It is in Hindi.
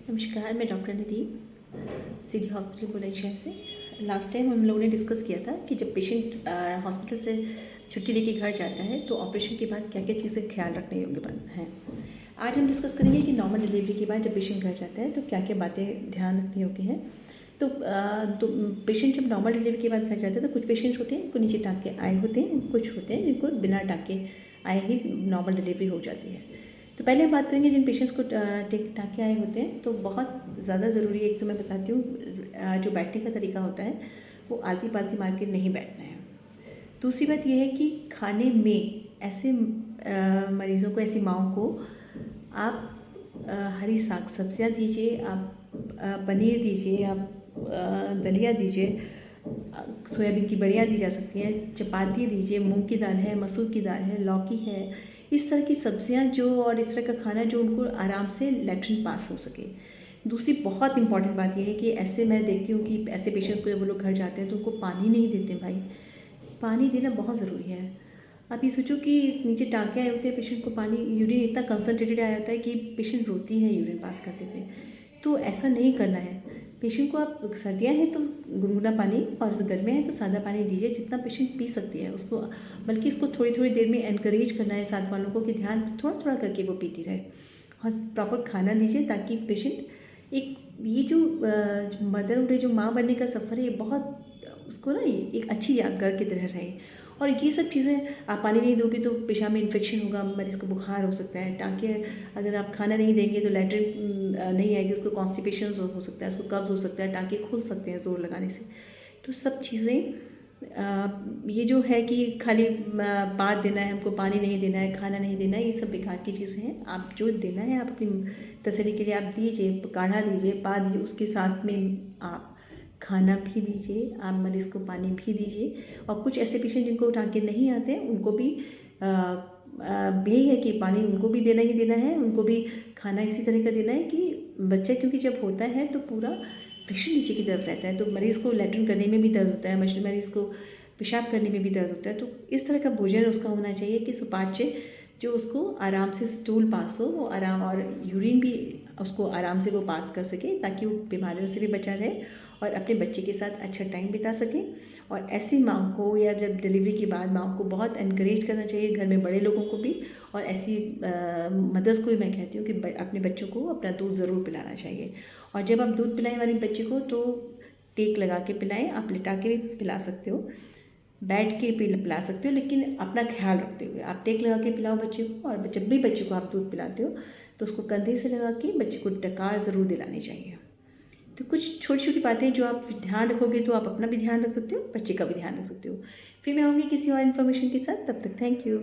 नमस्कार, मैं डॉक्टर निधि सिटी हॉस्पिटल बुलंदशहर से। लास्ट टाइम हम लोगों ने डिस्कस किया था कि जब पेशेंट हॉस्पिटल से छुट्टी लेके घर जाता है तो ऑपरेशन के बाद क्या क्या चीज़ें ख्याल रखने योग्य हैं। आज हम डिस्कस करेंगे कि नॉर्मल डिलीवरी के बाद जब पेशेंट घर जाता है तो क्या क्या बातें ध्यान रखने योग्य हैं। तो पेशेंट जब नॉर्मल डिलीवरी के बाद घर जाता है तो कुछ पेशेंट्स होते हैं जिनको नीचे टाँके आए होते हैं, कुछ होते हैं जिनको बिना टाँके आए ही नॉर्मल डिलीवरी हो जाती है। तो पहले हम बात करेंगे जिन पेशेंट्स को टाँके आए होते हैं, तो बहुत ज़्यादा ज़रूरी है। एक तो मैं बताती हूँ, जो बैठने का तरीका होता है वो आलती पालती मार के नहीं बैठना है। दूसरी बात यह है कि खाने में ऐसे मरीज़ों को, ऐसी माँओं को आप हरी साग सब्जियाँ दीजिए, आप पनीर दीजिए, आप दलिया दीजिए, सोयाबीन की बड़ियाँ दी जा सकती हैं, चपाती दीजिए, मूंग की दाल है, मसूर की दाल है, लौकी है, इस तरह की सब्जियां जो और इस तरह का खाना जो उनको आराम से लैट्रिन पास हो सके। दूसरी बहुत इंपॉर्टेंट बात यह है कि ऐसे मैं देखती हूँ कि ऐसे पेशेंट्स को जब वो लोग घर जाते हैं तो उनको पानी नहीं देते। भाई, पानी देना बहुत ज़रूरी है। आप ये सोचो कि नीचे टाँके आए होते हैं, पेशेंट को पानी, यूरिन इतना कंसनट्रेटेड आया होता है कि पेशेंट रोती है यूरिन पास करते हुए। तो ऐसा नहीं करना है। पेशेंट को आप, सर्दियाँ हैं तो गुनगुना पानी और गर्मियाँ हैं तो सादा पानी दीजिए, जितना पेशेंट पी सकती है उसको। बल्कि इसको थोड़ी थोड़ी देर में एनकरेज करना है साथ वालों को कि ध्यान थोड़ा थोड़ा करके वो पीती रहे। और प्रॉपर खाना दीजिए ताकि पेशेंट एक, ये जो मदर जो माँ बनने का सफ़र है, ये बहुत उसको ना एक अच्छी यादगार की तरह रहे। और ये सब चीज़ें, आप पानी नहीं दोगे तो पेशाब में इन्फेक्शन होगा, मरीज़ को बुखार हो सकता है। टाँके, अगर आप खाना नहीं देंगे तो लैट्रिन नहीं आएगी, उसको कॉन्स्टिपेशन हो सकता है, उसको कब्ज हो सकता है, टाँके खुल सकते हैं ज़ोर लगाने से। तो सब चीज़ें, ये जो है कि खाली बात देना है, हमको पानी नहीं देना है, खाना नहीं देना है, ये सब बेकार की चीज़ें हैं। आप जो देना है आप अपनी तसल्ली के लिए आप दीजिए, काढ़ा दीजिए, पा दीजिए, उसके साथ में आप खाना भी दीजिए, आप मरीज़ को पानी भी दीजिए। और कुछ ऐसे पेशेंट जिनको टाँके नहीं आते हैं उनको भी यही है कि पानी उनको भी देना ही देना है, उनको भी खाना इसी तरह का देना है कि बच्चा, क्योंकि जब होता है तो पूरा पेशेंट नीचे की तरफ रहता है, तो मरीज़ को लैट्रिन करने में भी दर्द होता है, मरीज़ को पेशाब करने में भी दर्द होता है। तो इस तरह का भोजन उसका होना चाहिए कि सुपाच्य, जो उसको आराम से स्टूल पास हो, वो आराम, और यूरिन भी उसको आराम से वो पास कर सके ताकि वो बीमारियों से भी बचा रहे और अपने बच्चे के साथ अच्छा टाइम बिता सके। और ऐसी माँ को, या जब डिलीवरी के बाद माँ को बहुत एनकरेज करना चाहिए, घर में बड़े लोगों को भी, और ऐसी मदर्स को भी मैं कहती हूँ कि अपने बच्चों को अपना दूध ज़रूर पिलाना चाहिए। और जब आप दूध पिलाएं वाले बच्चे को तो टेक लगा के पिलाएं, आप लिटा के भी पिला सकते हो, बैठ के पिला सकते हो, लेकिन अपना ख्याल रखते हुए। आप टेक लगा के पिलाओ बच्चे को, और जब भी बच्चे को आप दूध पिलाते हो तो उसको कंधे से लगा के बच्चे को डकार ज़रूर दिलानी चाहिए। तो कुछ छोटी छोटी बातें जो आप ध्यान रखोगे तो आप अपना भी ध्यान रख सकते हो, बच्चे का भी ध्यान रख सकते हो। फिर मैं आऊँगी किसी और इन्फॉर्मेशन के साथ, तब तक थैंक यू।